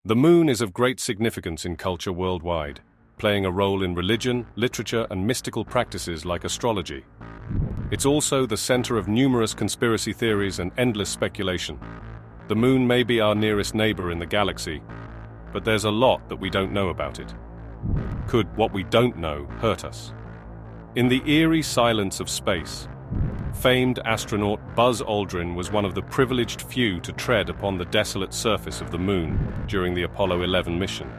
The moon is of great significance in culture worldwide, playing a role in religion, literature, and mystical practices like astrology. It's also the center of numerous conspiracy theories and endless speculation. The moon may be our nearest neighbor in the galaxy, but there's a lot that we don't know about it. Could what we don't know hurt us? In the eerie silence of space, famed astronaut Buzz Aldrin was one of the privileged few to tread upon the desolate surface of the moon during the Apollo 11 mission.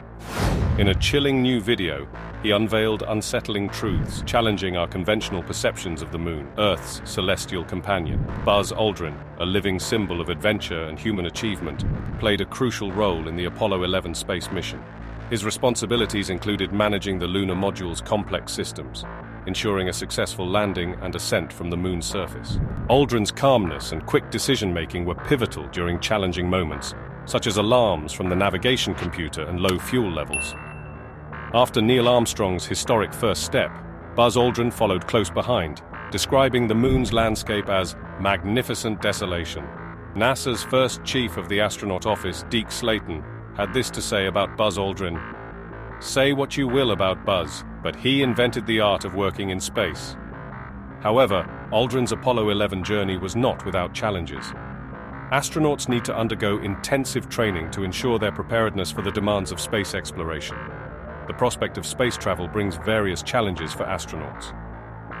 In a chilling new video, he unveiled unsettling truths challenging our conventional perceptions of the moon, Earth's celestial companion. Buzz Aldrin, a living symbol of adventure and human achievement, played a crucial role in the Apollo 11 space mission. His responsibilities included managing the lunar module's complex systems, ensuring a successful landing and ascent from the moon's surface. Aldrin's calmness and quick decision-making were pivotal during challenging moments, such as alarms from the navigation computer and low fuel levels. After Neil Armstrong's historic first step, Buzz Aldrin followed close behind, describing the moon's landscape as magnificent desolation. NASA's first chief of the astronaut office, Deke Slayton, had this to say about Buzz Aldrin: "Say what you will about Buzz, but he invented the art of working in space." However, Aldrin's Apollo 11 journey was not without challenges. Astronauts need to undergo intensive training to ensure their preparedness for the demands of space exploration. The prospect of space travel brings various challenges for astronauts.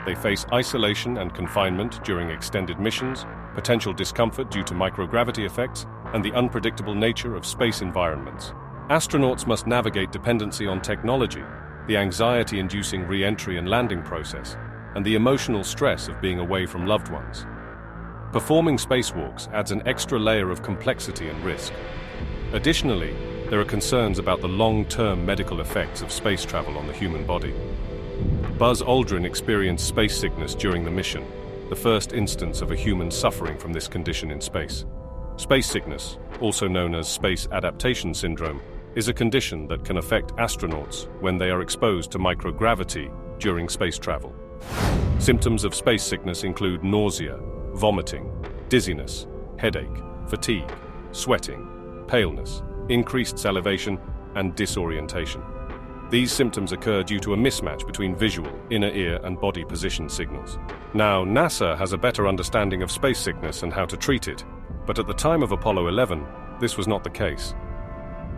They face isolation and confinement during extended missions, potential discomfort due to microgravity effects, and the unpredictable nature of space environments. Astronauts must navigate dependency on technology, the anxiety-inducing re-entry and landing process, and the emotional stress of being away from loved ones. Performing spacewalks adds an extra layer of complexity and risk. Additionally, there are concerns about the long-term medical effects of space travel on the human body. Buzz Aldrin experienced space sickness during the mission, the first instance of a human suffering from this condition in space. Space sickness, also known as space adaptation syndrome, is a condition that can affect astronauts when they are exposed to microgravity during space travel. Symptoms of space sickness include nausea, vomiting, dizziness, headache, fatigue, sweating, paleness, increased salivation, and disorientation. These symptoms occur due to a mismatch between visual, inner ear, and body position signals. Now, NASA has a better understanding of space sickness and how to treat it, but at the time of Apollo 11, this was not the case.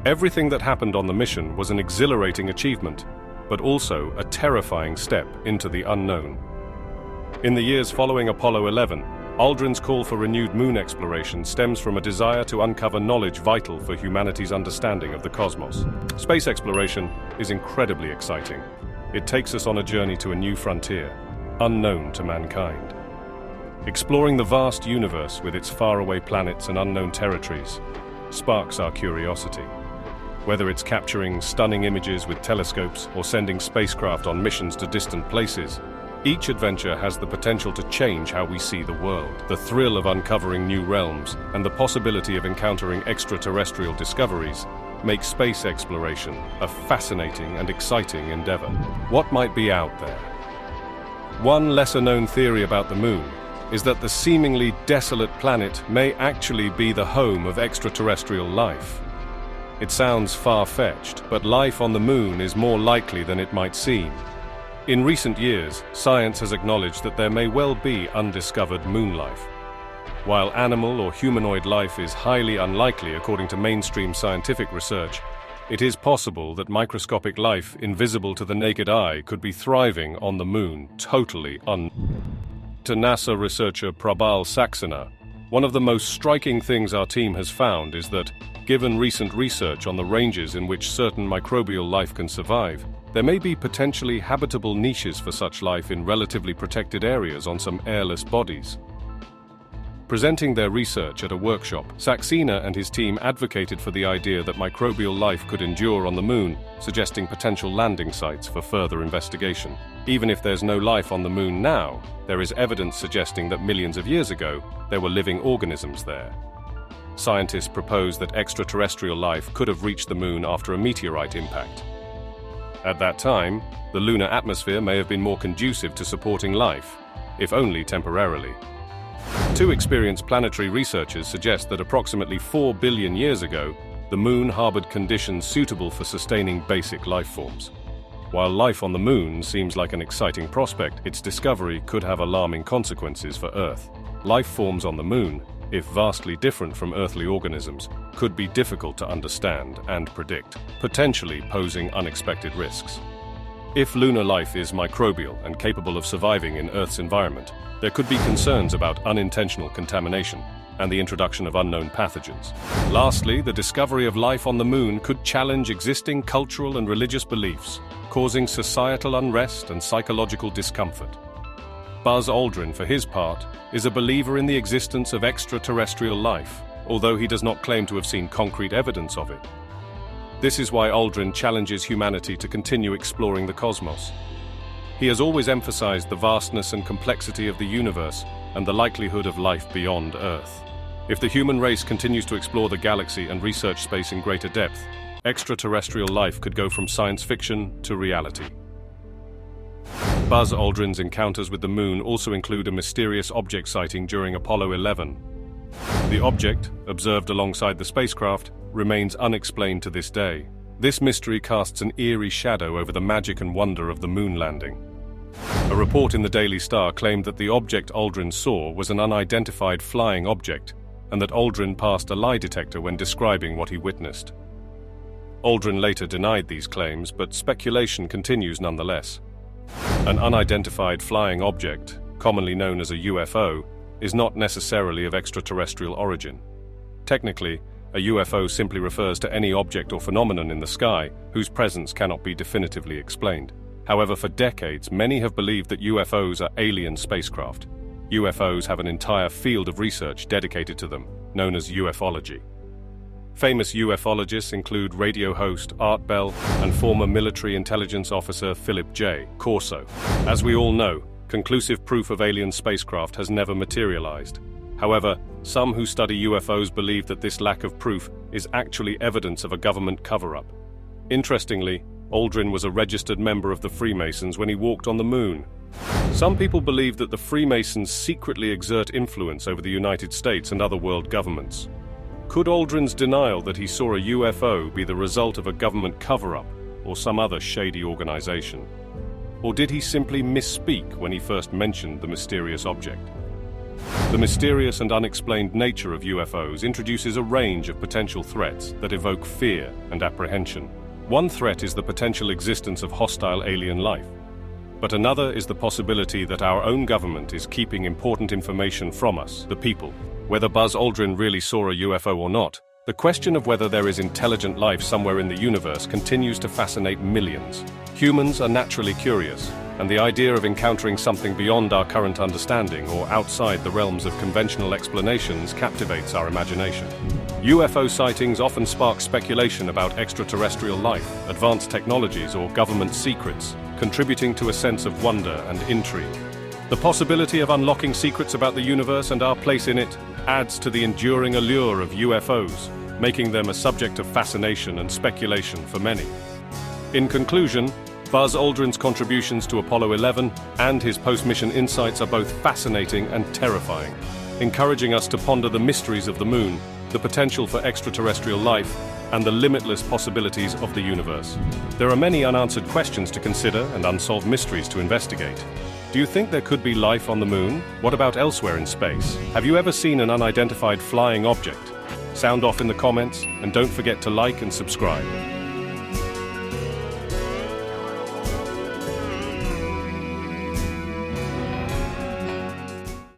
Everything that happened on the mission was an exhilarating achievement, but also a terrifying step into the unknown. In the years following Apollo 11, Aldrin's call for renewed moon exploration stems from a desire to uncover knowledge vital for humanity's understanding of the cosmos. Space exploration is incredibly exciting. It takes us on a journey to a new frontier, unknown to mankind. Exploring the vast universe with its faraway planets and unknown territories sparks our curiosity. Whether it's capturing stunning images with telescopes or sending spacecraft on missions to distant places, each adventure has the potential to change how we see the world. The thrill of uncovering new realms and the possibility of encountering extraterrestrial discoveries make space exploration a fascinating and exciting endeavor. What might be out there? One lesser-known theory about the moon is that the seemingly desolate planet may actually be the home of extraterrestrial life. It sounds far-fetched, but life on the moon is more likely than it might seem. In recent years, science has acknowledged that there may well be undiscovered moon life. While animal or humanoid life is highly unlikely according to mainstream scientific research, it is possible that microscopic life invisible to the naked eye could be thriving on the moon, totally To NASA researcher Prabal Saxena, one of the most striking things our team has found is that, given recent research on the ranges in which certain microbial life can survive, there may be potentially habitable niches for such life in relatively protected areas on some airless bodies. Presenting their research at a workshop, Saxena and his team advocated for the idea that microbial life could endure on the moon, suggesting potential landing sites for further investigation. Even if there's no life on the moon now, there is evidence suggesting that millions of years ago, there were living organisms there. Scientists propose that extraterrestrial life could have reached the moon after a meteorite impact. At that time, the lunar atmosphere may have been more conducive to supporting life, if only temporarily. Two experienced planetary researchers suggest that approximately 4 billion years ago, the Moon harbored conditions suitable for sustaining basic life forms. While life on the Moon seems like an exciting prospect, its discovery could have alarming consequences for Earth. Life forms on the Moon, if vastly different from earthly organisms, could be difficult to understand and predict, potentially posing unexpected risks. If lunar life is microbial and capable of surviving in Earth's environment, there could be concerns about unintentional contamination and the introduction of unknown pathogens. Lastly, the discovery of life on the Moon could challenge existing cultural and religious beliefs, causing societal unrest and psychological discomfort. Buzz Aldrin, for his part, is a believer in the existence of extraterrestrial life, although he does not claim to have seen concrete evidence of it. This is why Aldrin challenges humanity to continue exploring the cosmos. He has always emphasized the vastness and complexity of the universe and the likelihood of life beyond Earth. If the human race continues to explore the galaxy and research space in greater depth, extraterrestrial life could go from science fiction to reality. Buzz Aldrin's encounters with the Moon also include a mysterious object sighting during Apollo 11. The object, observed alongside the spacecraft, remains unexplained to this day. This mystery casts an eerie shadow over the magic and wonder of the Moon landing. A report in the Daily Star claimed that the object Aldrin saw was an unidentified flying object, and that Aldrin passed a lie detector when describing what he witnessed. Aldrin later denied these claims, but speculation continues nonetheless. An unidentified flying object, commonly known as a UFO, is not necessarily of extraterrestrial origin. Technically, a UFO simply refers to any object or phenomenon in the sky whose presence cannot be definitively explained. However, for decades, many have believed that UFOs are alien spacecraft. UFOs have an entire field of research dedicated to them, known as ufology. Famous ufologists include radio host Art Bell and former military intelligence officer Philip J. Corso. As we all know, conclusive proof of alien spacecraft has never materialized. However, some who study UFOs believe that this lack of proof is actually evidence of a government cover-up. Interestingly, Aldrin was a registered member of the Freemasons when he walked on the Moon. Some people believe that the Freemasons secretly exert influence over the United States and other world governments. Could Aldrin's denial that he saw a UFO be the result of a government cover-up or some other shady organization? Or did he simply misspeak when he first mentioned the mysterious object? The mysterious and unexplained nature of UFOs introduces a range of potential threats that evoke fear and apprehension. One threat is the potential existence of hostile alien life, but another is the possibility that our own government is keeping important information from us, the people. Whether Buzz Aldrin really saw a UFO or not, the question of whether there is intelligent life somewhere in the universe continues to fascinate millions. Humans are naturally curious, and the idea of encountering something beyond our current understanding or outside the realms of conventional explanations captivates our imagination. UFO sightings often spark speculation about extraterrestrial life, advanced technologies, or government secrets, contributing to a sense of wonder and intrigue. The possibility of unlocking secrets about the universe and our place in it adds to the enduring allure of UFOs, making them a subject of fascination and speculation for many. In conclusion, Buzz Aldrin's contributions to Apollo 11 and his post-mission insights are both fascinating and terrifying, encouraging us to ponder the mysteries of the Moon, the potential for extraterrestrial life, and the limitless possibilities of the universe. There are many unanswered questions to consider and unsolved mysteries to investigate. Do you think there could be life on the Moon? What about elsewhere in space? Have you ever seen an unidentified flying object? Sound off in the comments, and don't forget to like and subscribe.